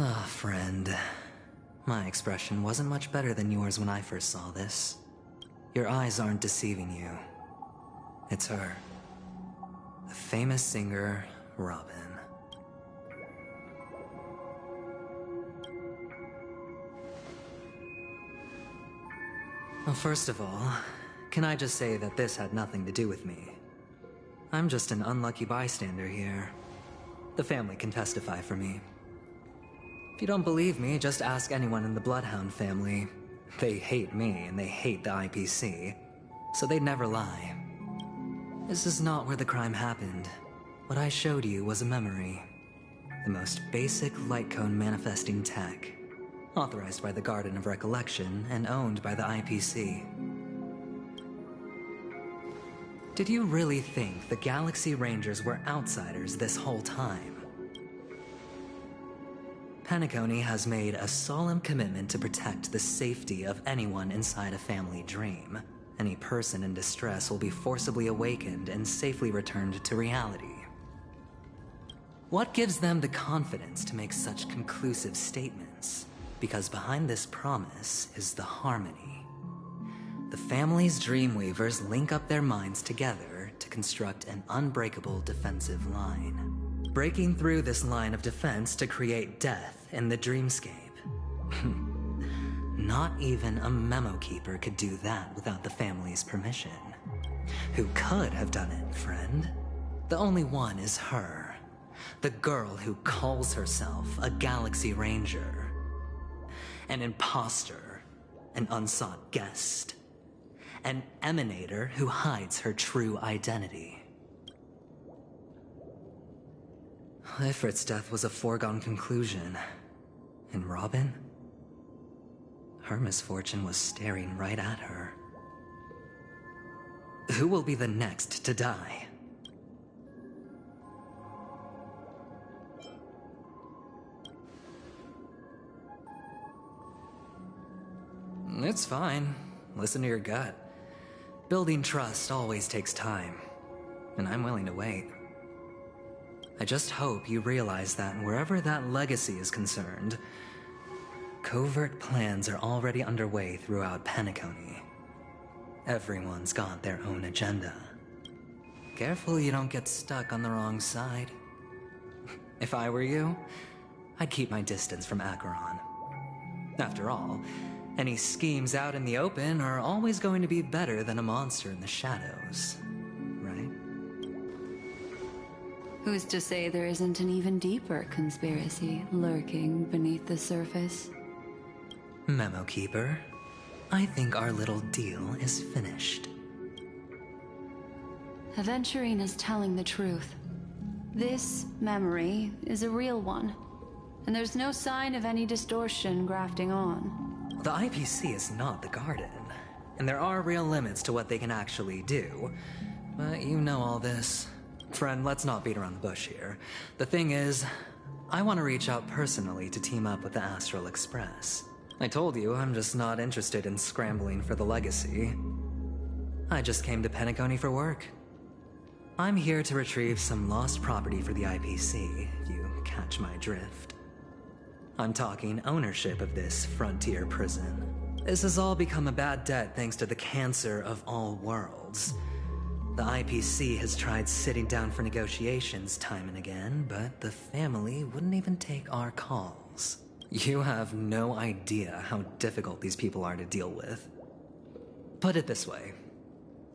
Ah, friend. My expression wasn't much better than yours when I first saw this. Your eyes aren't deceiving you. It's her. The famous singer, Robin. Well, first of all, can I just say that this had nothing to do with me? I'm just an unlucky bystander here. The family can testify for me. If you don't believe me, just ask anyone in the Bloodhound family. They hate me and they hate the IPC, so they'd never lie. This is not where the crime happened. What I showed you was a memory. The most basic light cone manifesting tech. Authorized by the Garden of Recollection and owned by the IPC. Did you really think the Galaxy Rangers were outsiders this whole time? Penacony has made a solemn commitment to protect the safety of anyone inside a family dream. Any person in distress will be forcibly awakened and safely returned to reality. What gives them the confidence to make such conclusive statements? Because behind this promise is the harmony. The family's Dreamweavers link up their minds together to construct an unbreakable defensive line. Breaking through this line of defense to create death in the dreamscape. Not even a memo keeper could do that without the family's permission. Who could have done it, friend? The only one is her. The girl who calls herself a Galaxy Ranger. An imposter, an unsought guest, an emanator who hides her true identity. Ifrit's death was a foregone conclusion. And Robin? Her misfortune was staring right at her. Who will be the next to die? It's fine. Listen to your gut. Building trust always takes time, and I'm willing to wait. I just hope you realize that wherever that legacy is concerned, covert plans are already underway throughout Penacony. Everyone's got their own agenda. Careful you don't get stuck on the wrong side. If I were you, I'd keep my distance from Acheron. After all, any schemes out in the open are always going to be better than a monster in the shadows, right? Who's to say there isn't an even deeper conspiracy lurking beneath the surface? Memo Keeper, I think our little deal is finished. Aventurine is telling the truth. This memory is a real one, and there's no sign of any distortion grafting on. The IPC is not the Garden, and there are real limits to what they can actually do. But you know all this. Friend, let's not beat around the bush here. The thing is, I want to reach out personally to team up with the Astral Express. I told you I'm just not interested in scrambling for the legacy. I just came to Penacony for work. I'm here to retrieve some lost property for the IPC, if you catch my drift. I'm talking ownership of this frontier prison. This has all become a bad debt thanks to the cancer of all worlds. The IPC has tried sitting down for negotiations time and again, but the family wouldn't even take our calls. You have no idea how difficult these people are to deal with. Put it this way.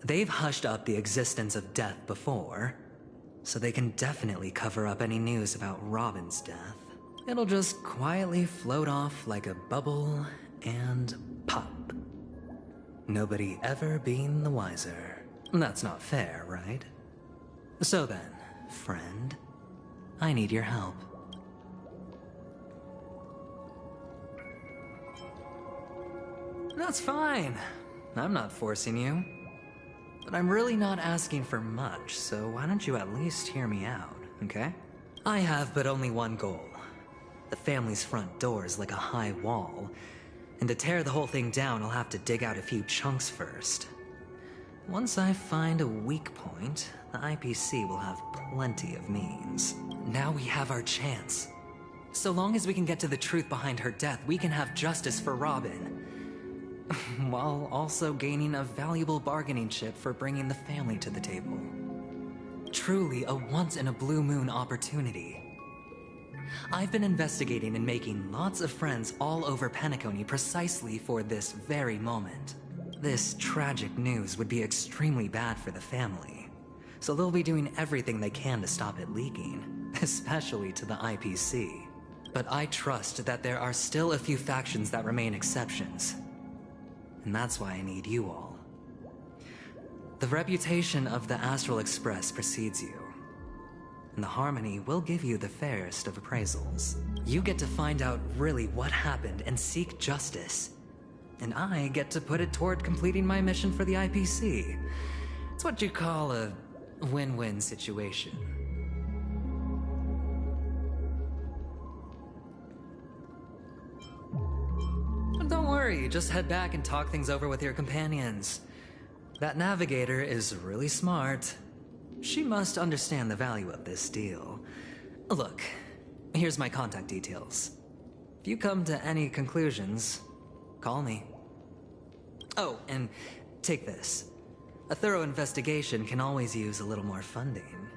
They've hushed up the existence of death before, so they can definitely cover up any news about Robin's death. It'll just quietly float off like a bubble and pop. Nobody ever being the wiser. That's not fair, right? So then, friend, I need your help. That's fine. I'm not forcing you. But I'm really not asking for much, so why don't you at least hear me out, okay? I have but only one goal. The family's front door is like a high wall, and to tear the whole thing down, I'll have to dig out a few chunks first. Once I find a weak point, the IPC will have plenty of means. Now we have our chance. So long as we can get to the truth behind her death, we can have justice for Robin. While also gaining a valuable bargaining chip for bringing the family to the table. Truly a once-in-a-blue-moon opportunity. I've been investigating and making lots of friends all over Penacony precisely for this very moment. This tragic news would be extremely bad for the family, so they'll be doing everything they can to stop it leaking, especially to the IPC. But I trust that there are still a few factions that remain exceptions, and that's why I need you all. The reputation of the Astral Express precedes you, and the Harmony will give you the fairest of appraisals. You get to find out really what happened and seek justice, and I get to put it toward completing my mission for the IPC. It's what you call a win-win situation. But don't worry, just head back and talk things over with your companions. That navigator is really smart. She must understand the value of this deal. Look, here's my contact details. If you come to any conclusions, call me. Oh, and take this. A thorough investigation can always use a little more funding.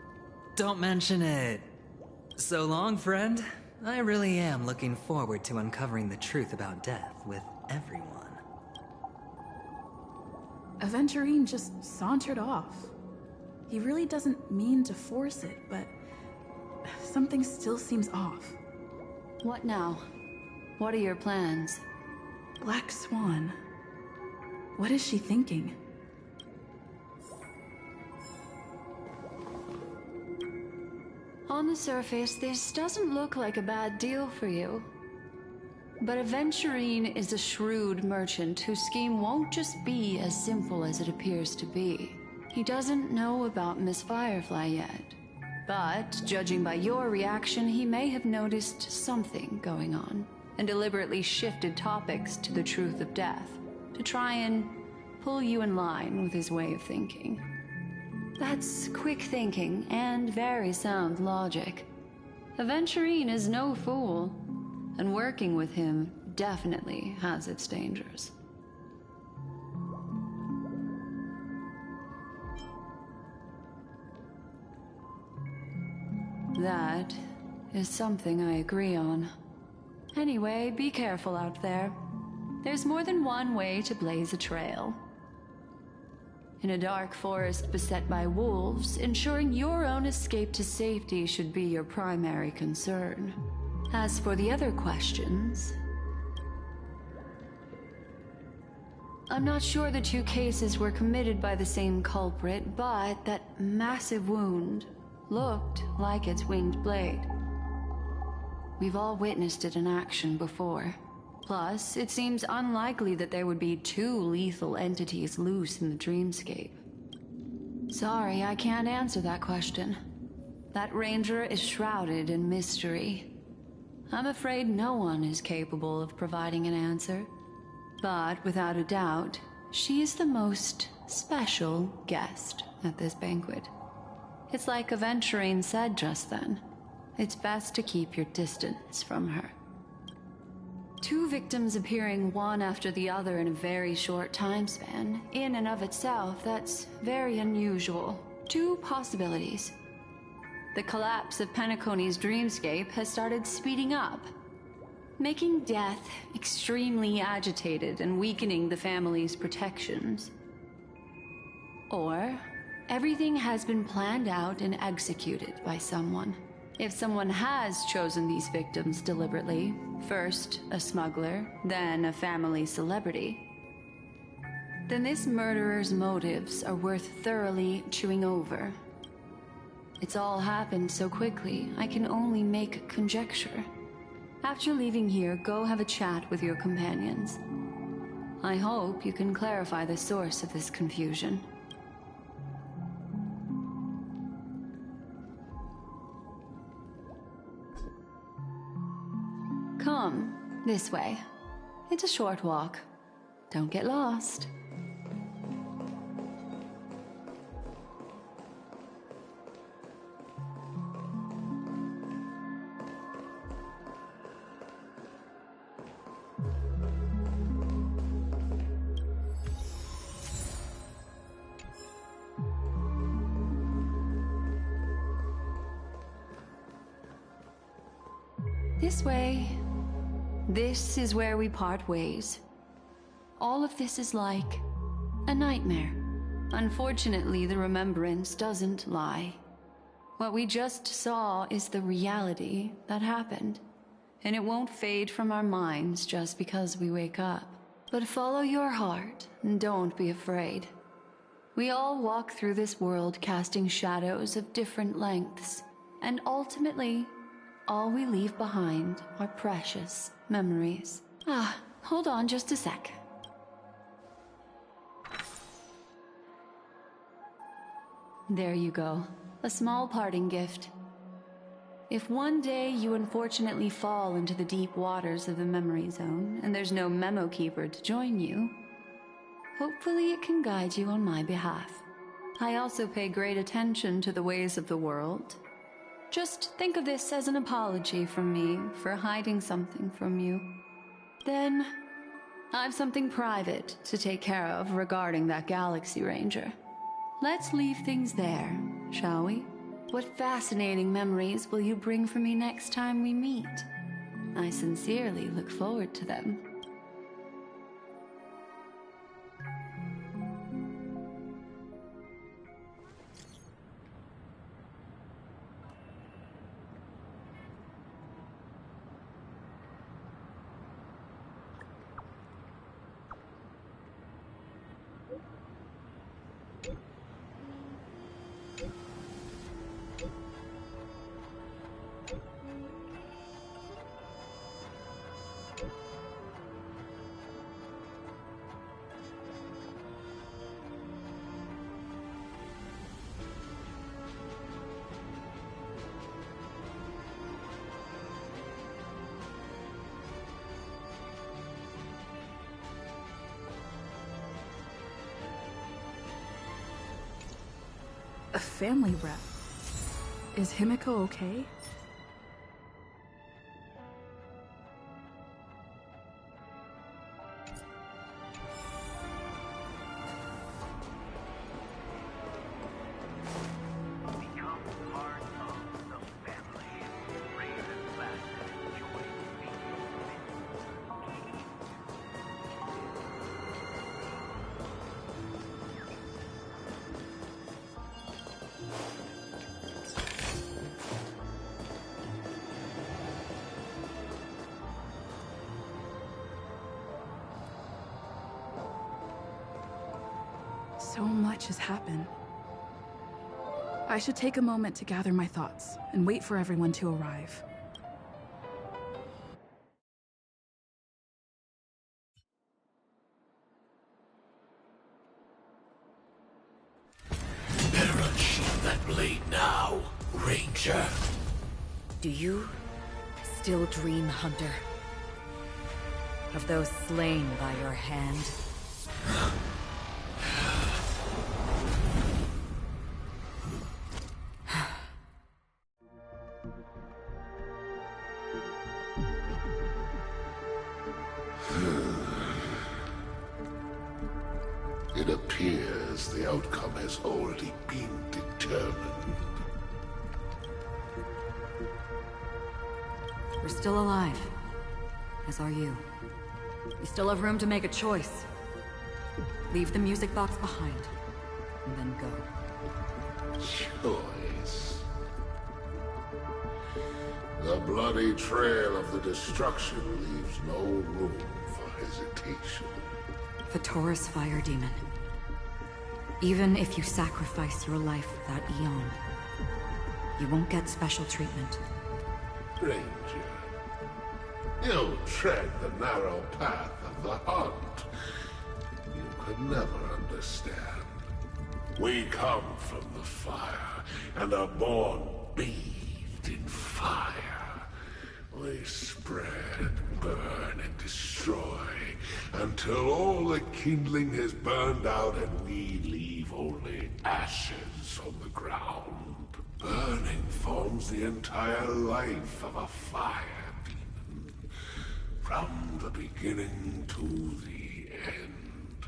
Don't mention it. So long, friend. I really am looking forward to uncovering the truth about death with everyone. Aventurine just sauntered off. He really doesn't mean to force it, but something still seems off. What now? What are your plans? Black Swan. What is she thinking? On the surface, this doesn't look like a bad deal for you. But Aventurine is a shrewd merchant whose scheme won't just be as simple as it appears to be. He doesn't know about Miss Firefly yet. But, judging by your reaction, he may have noticed something going on, and deliberately shifted topics to the truth of death, to try and pull you in line with his way of thinking. That's quick thinking and very sound logic. Aventurine is no fool, and working with him definitely has its dangers. That is something I agree on. Anyway, be careful out there. There's more than one way to blaze a trail. In a dark forest beset by wolves, ensuring your own escape to safety should be your primary concern. As for the other questions, I'm not sure the two cases were committed by the same culprit, but that massive wound looked like its winged blade. We've all witnessed it in action before. Plus, it seems unlikely that there would be two lethal entities loose in the dreamscape. Sorry, I can't answer that question. That ranger is shrouded in mystery. I'm afraid no one is capable of providing an answer. But without a doubt, she is the most special guest at this banquet. It's like Aventurine said just then. It's best to keep your distance from her. Two victims appearing one after the other in a very short time span, in and of itself, that's very unusual. Two possibilities. The collapse of Penacony's dreamscape has started speeding up, making death extremely agitated and weakening the family's protections. Or everything has been planned out and executed by someone. If someone has chosen these victims deliberately, first a smuggler, then a family celebrity, then this murderer's motives are worth thoroughly chewing over. It's all happened so quickly, I can only make conjecture. After leaving here, go have a chat with your companions. I hope you can clarify the source of this confusion. Come, this way. It's a short walk. Don't get lost. This way. This is where we part ways. All of this is like a nightmare. Unfortunately, the remembrance doesn't lie. What we just saw is the reality that happened, and it won't fade from our minds just because we wake up. But follow your heart, and don't be afraid. We all walk through this world casting shadows of different lengths, and ultimately, all we leave behind are precious memories. Hold on just a sec. There you go. A small parting gift. If one day you unfortunately fall into the deep waters of the memory zone, and there's no memo keeper to join you, hopefully it can guide you on my behalf. I also pay great attention to the ways of the world. Just think of this as an apology from me for hiding something from you. Then, I've something private to take care of regarding that Galaxy Ranger. Let's leave things there, shall we? What fascinating memories will you bring for me next time we meet? I sincerely look forward to them. A family rep. Is Himiko okay? So much has happened. I should take a moment to gather my thoughts and wait for everyone to arrive. Better unsheath that blade now, Ranger. Do you still dream, Hunter? Of those slain by your hand? It appears the outcome has already been determined. We're still alive. As are you. We still have room to make a choice. Leave the music box behind, and then go. Choice. The bloody trail of the destruction leaves no room for hesitation. Fatora's fire demon. Even if you sacrifice your life for that Eon, you won't get special treatment. Ranger, you tread the narrow path of the hunt. You could never understand. We come from the fire, and are born bathed in fire. We spread, burn, and destroy, until all the kindling has burned out and we leave only ashes on the ground. Burning forms the entire life of a fire demon, from the beginning to the end.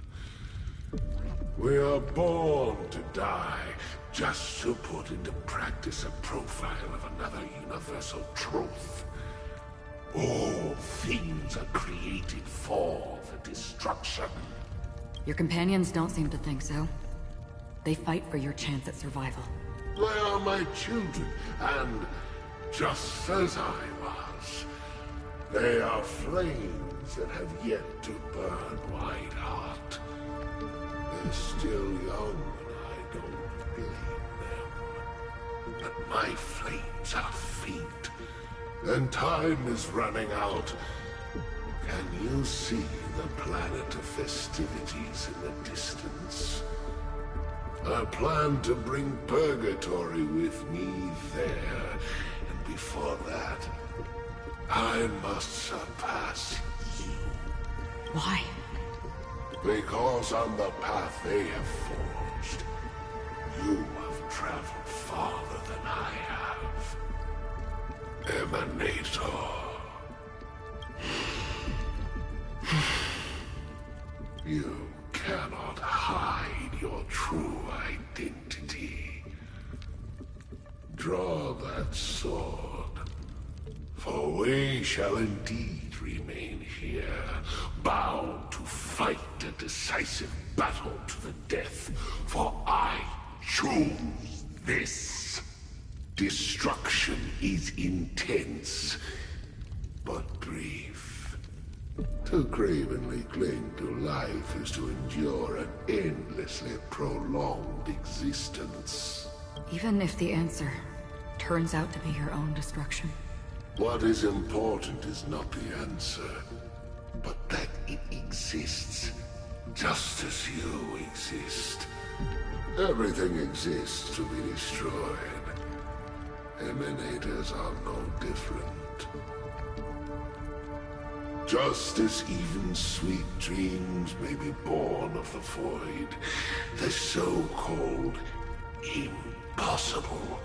We are born to die, just to put into practice a profile of another universal truth. All things are created for the destruction. Your companions don't seem to think so. They fight for your chance at survival. They are my children, and just as I was, they are flames that have yet to burn Whiteheart. They're still young, and I don't blame them. But my flames are faint, and time is running out. Can you see the planet of festivities in the distance? I plan to bring Purgatory with me there, and before that, I must surpass you. Why? Because on the path they have forged, you have traveled farther than I have. Emanator. You cannot hide your true identity. Draw that sword, for we shall indeed remain here, bound to fight a decisive battle to the death, for I choose this. Destruction is intense, but brief. To cravenly cling to life is to endure an endlessly prolonged existence. Even if the answer turns out to be your own destruction. What is important is not the answer, but that it exists, just as you exist. Everything exists to be destroyed. Emanators are no different. Just as even sweet dreams may be born of the void, the so-called impossible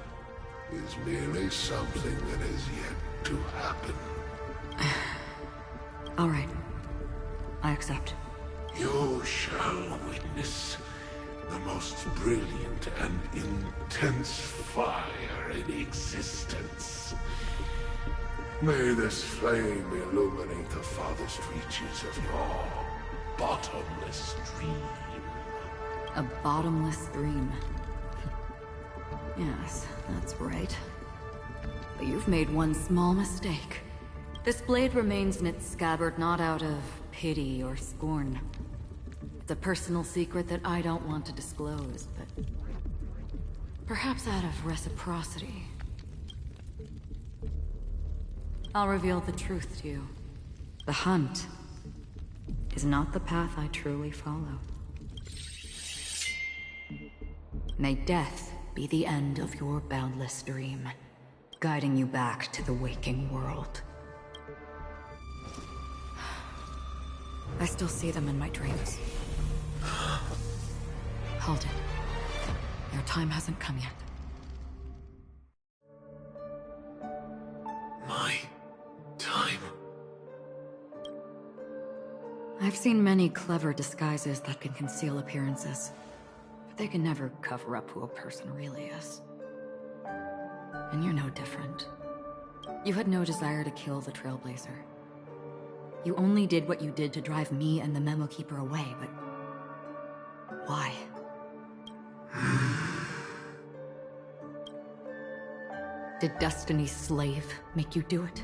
is merely something that has yet to happen. All right. I accept. You shall witness the most brilliant and intense fire in existence. May this flame illuminate the farthest reaches of your bottomless dream. A bottomless dream. Yes, that's right. But you've made one small mistake. This blade remains in its scabbard not out of pity or scorn. It's a personal secret that I don't want to disclose, but perhaps out of reciprocity. I'll reveal the truth to you. The hunt is not the path I truly follow. May death be the end of your boundless dream, guiding you back to the waking world. I still see them in my dreams. Hold it. Your time hasn't come yet. My time? I've seen many clever disguises that can conceal appearances, but they can never cover up who a person really is. And you're no different. You had no desire to kill the Trailblazer. You only did what you did to drive me and the Memo Keeper away, but why? Did Destiny's slave make you do it?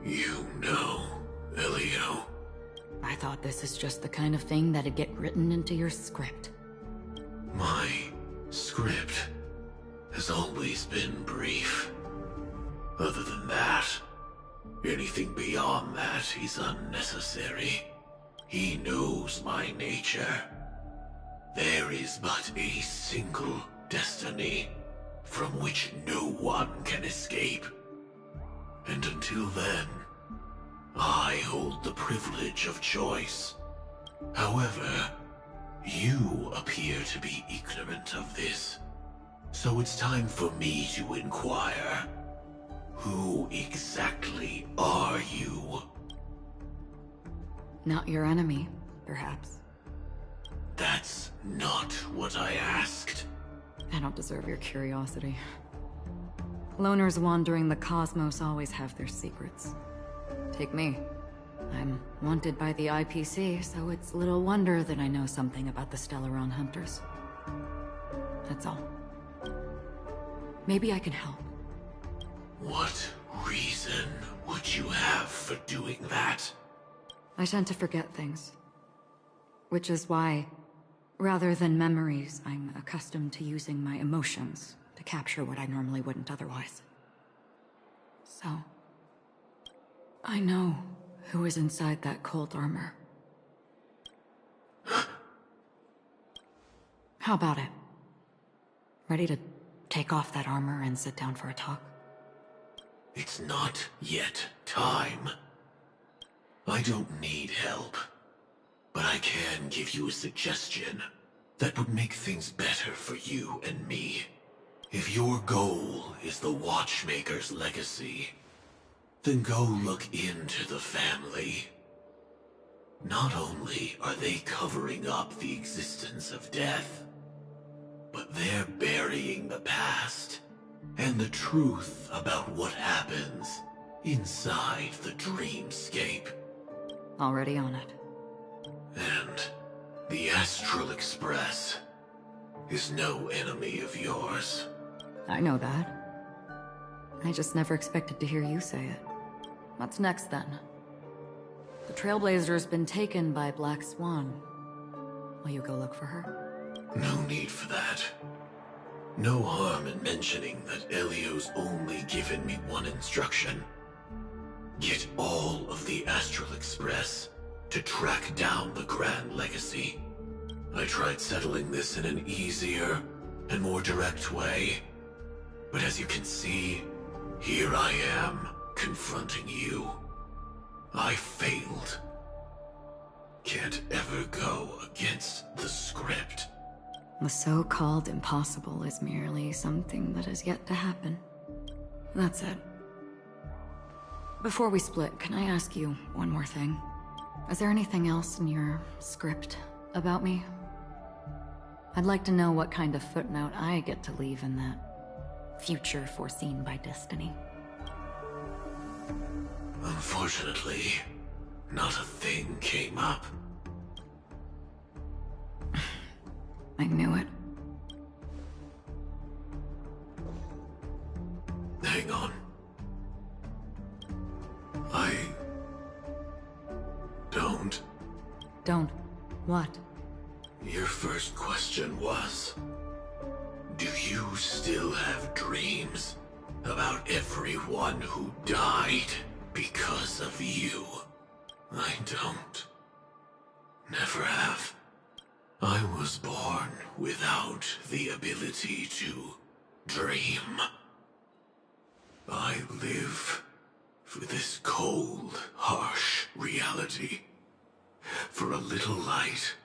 You know, Elio. I thought this is just the kind of thing that'd get written into your script. My script has always been brief. Other than that, anything beyond that is unnecessary. He knows my nature. There is but a single destiny from which no one can escape. And until then, I hold the privilege of choice. However, you appear to be ignorant of this. So it's time for me to inquire. Who exactly are you? Not your enemy, perhaps. That's not what I asked. I don't deserve your curiosity. Loners wandering the cosmos always have their secrets. Take me. I'm wanted by the IPC, so it's little wonder that I know something about the Stellaron Hunters. That's all. Maybe I can help. What reason would you have for doing that? I tend to forget things. Which is why, rather than memories, I'm accustomed to using my emotions to capture what I normally wouldn't otherwise. So, I know who is inside that cold armor. How about it? Ready to take off that armor and sit down for a talk? It's not yet time. I don't need help, but I can give you a suggestion that would make things better for you and me. If your goal is the Watchmaker's legacy, then go look into the family. Not only are they covering up the existence of death, but they're burying the past and the truth about what happens inside the dreamscape. Already on it. And the Astral Express is no enemy of yours. I know that. I just never expected to hear you say it. What's next, then? The Trailblazer's been taken by Black Swan. Will you go look for her? No need for that. No harm in mentioning that Elio's only given me one instruction. Get all of the Astral Express to track down the Grand Legacy. I tried settling this in an easier and more direct way, but as you can see, here I am, confronting you. I failed. Can't ever go against the script. The so-called impossible is merely something that has yet to happen. That's it. Before we split, can I ask you one more thing? Is there anything else in your script about me? I'd like to know what kind of footnote I get to leave in that future foreseen by destiny. Unfortunately, not a thing came up. I knew it. Hang on. I don't. Don't. What? Your first question was, do you still have dreams about everyone who died because of you? I don't. Never have. I was born without the ability to dream. I live for this cold, harsh reality. For a little light.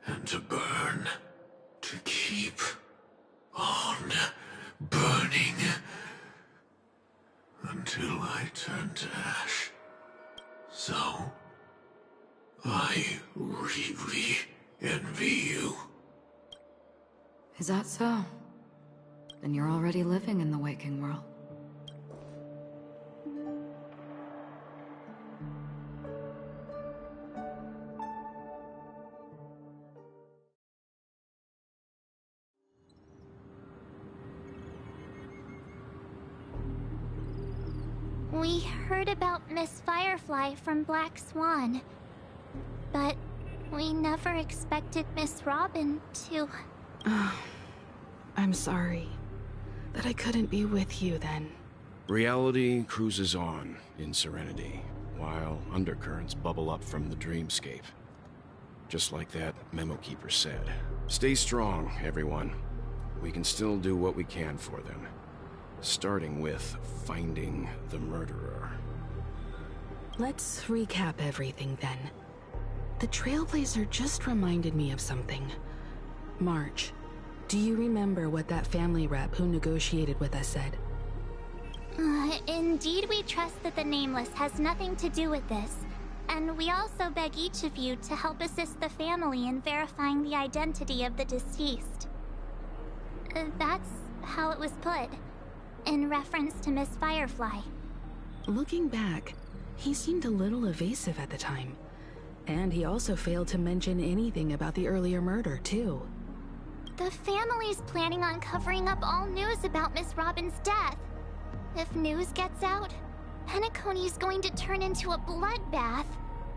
And to burn. To keep on burning. Until I turn to ash. So, I really envy you. Is that so? Then you're already living in the waking world. We heard about Miss Firefly from Black Swan, but we never expected Miss Robin to... I'm sorry that I couldn't be with you then. Reality cruises on in serenity, while undercurrents bubble up from the dreamscape. Just like that memo keeper said. Stay strong, everyone. We can still do what we can for them. Starting with finding the murderer. Let's recap everything then. The Trailblazer just reminded me of something. March, do you remember what that family rep who negotiated with us said? Indeed, we trust that the Nameless has nothing to do with this, and we also beg each of you to help assist the family in verifying the identity of the deceased. That's how it was put, in reference to Miss Firefly. Looking back, He seemed a little evasive at the time. And he also failed to mention anything about the earlier murder, too. The family's planning on covering up all news about Miss Robin's death. If news gets out, Penacony's going to turn into a bloodbath.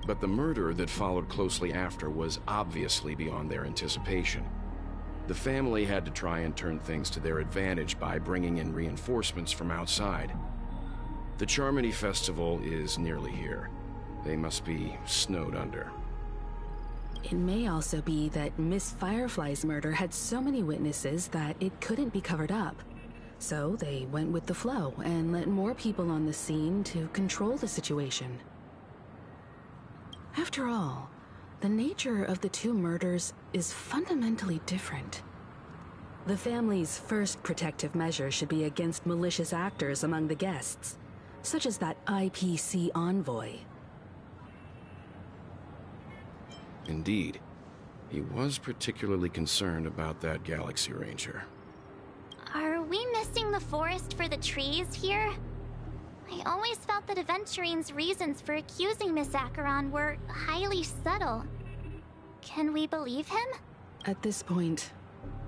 But the murder that followed closely after was obviously beyond their anticipation. The family had to try and turn things to their advantage by bringing in reinforcements from outside. The Charmony Festival is nearly here. They must be snowed under. It may also be that Miss Firefly's murder had so many witnesses that it couldn't be covered up. So they went with the flow and let more people on the scene to control the situation. After all, the nature of the two murders is fundamentally different. The family's first protective measure should be against malicious actors among the guests, such as that IPC envoy. Indeed. He was particularly concerned about that Galaxy Ranger. Are we missing the forest for the trees here? I always felt that Aventurine's reasons for accusing Miss Acheron were highly subtle. Can we believe him? At this point,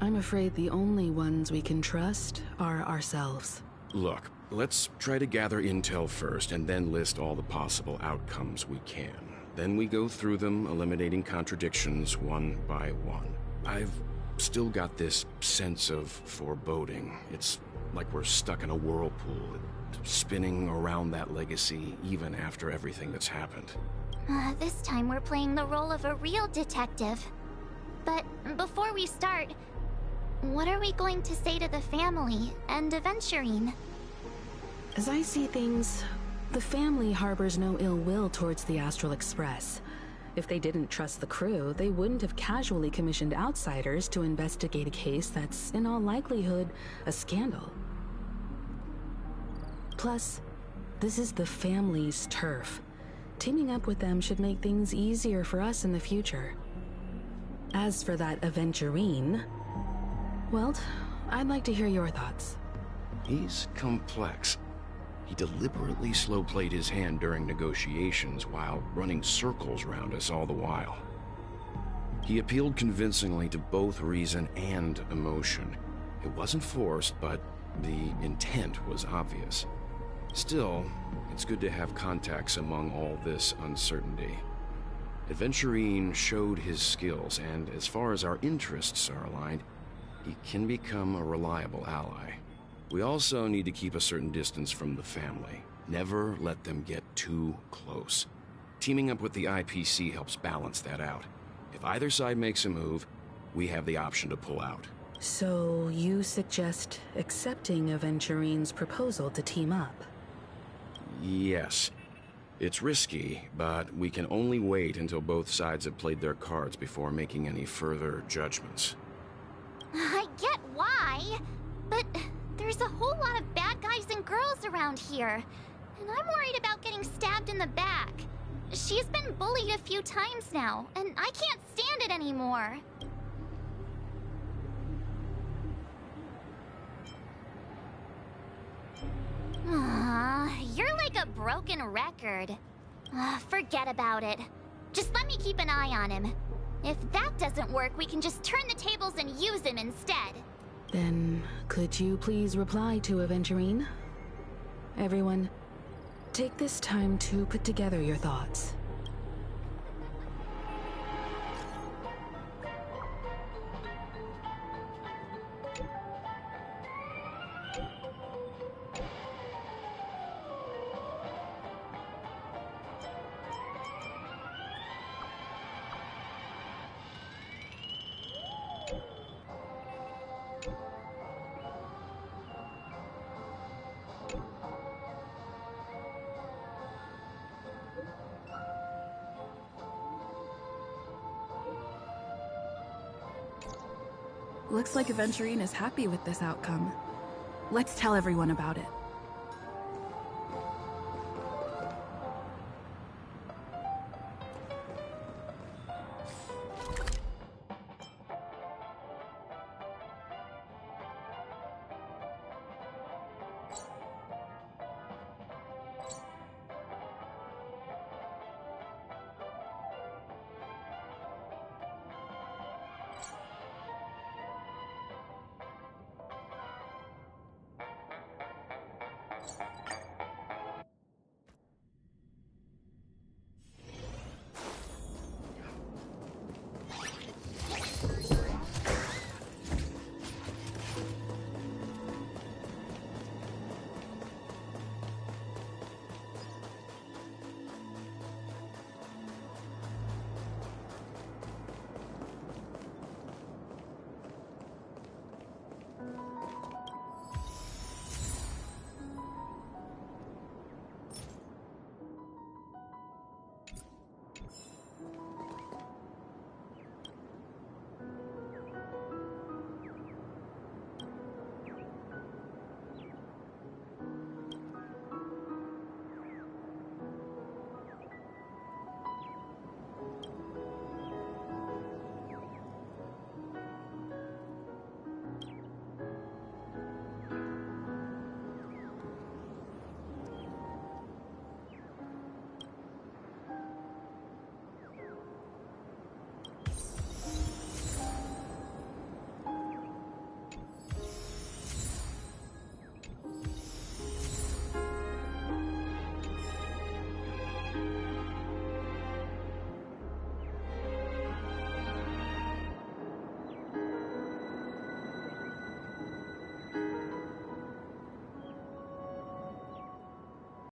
I'm afraid the only ones we can trust are ourselves. Look, let's try to gather intel first and then list all the possible outcomes we can. Then we go through them, eliminating contradictions one by one. I've still got this sense of foreboding. It's like we're stuck in a whirlpool, spinning around that legacy even after everything that's happened. This time we're playing the role of a real detective. But before we start, what are we going to say to the family and Aventurine? As I see things, the family harbors no ill will towards the Astral Express. If they didn't trust the crew, they wouldn't have casually commissioned outsiders to investigate a case that's, in all likelihood, a scandal. Plus, this is the family's turf. Teaming up with them should make things easier for us in the future. As for that Aventurine, well, I'd like to hear your thoughts. He's complex. He deliberately slow-played his hand during negotiations while running circles around us all the while. He appealed convincingly to both reason and emotion. It wasn't forced, but the intent was obvious. Still, it's good to have contacts among all this uncertainty. Aventurine showed his skills, and as far as our interests are aligned, he can become a reliable ally. We also need to keep a certain distance from the family. Never let them get too close. Teaming up with the IPC helps balance that out. If either side makes a move, we have the option to pull out. So you suggest accepting Aventurine's proposal to team up? Yes. It's risky, but we can only wait until both sides have played their cards before making any further judgments. I get why, but there's a whole lot of bad guys and girls around here, and I'm worried about getting stabbed in the back. She's been bullied a few times now, and I can't stand it anymore. You're like a broken record. Forget about it. Just let me keep an eye on him. If that doesn't work, we can just turn the tables and use him instead. Then, could you please reply to Aventurine? Everyone, take this time to put together your thoughts. Looks like Aventurine is happy with this outcome. Let's tell everyone about it.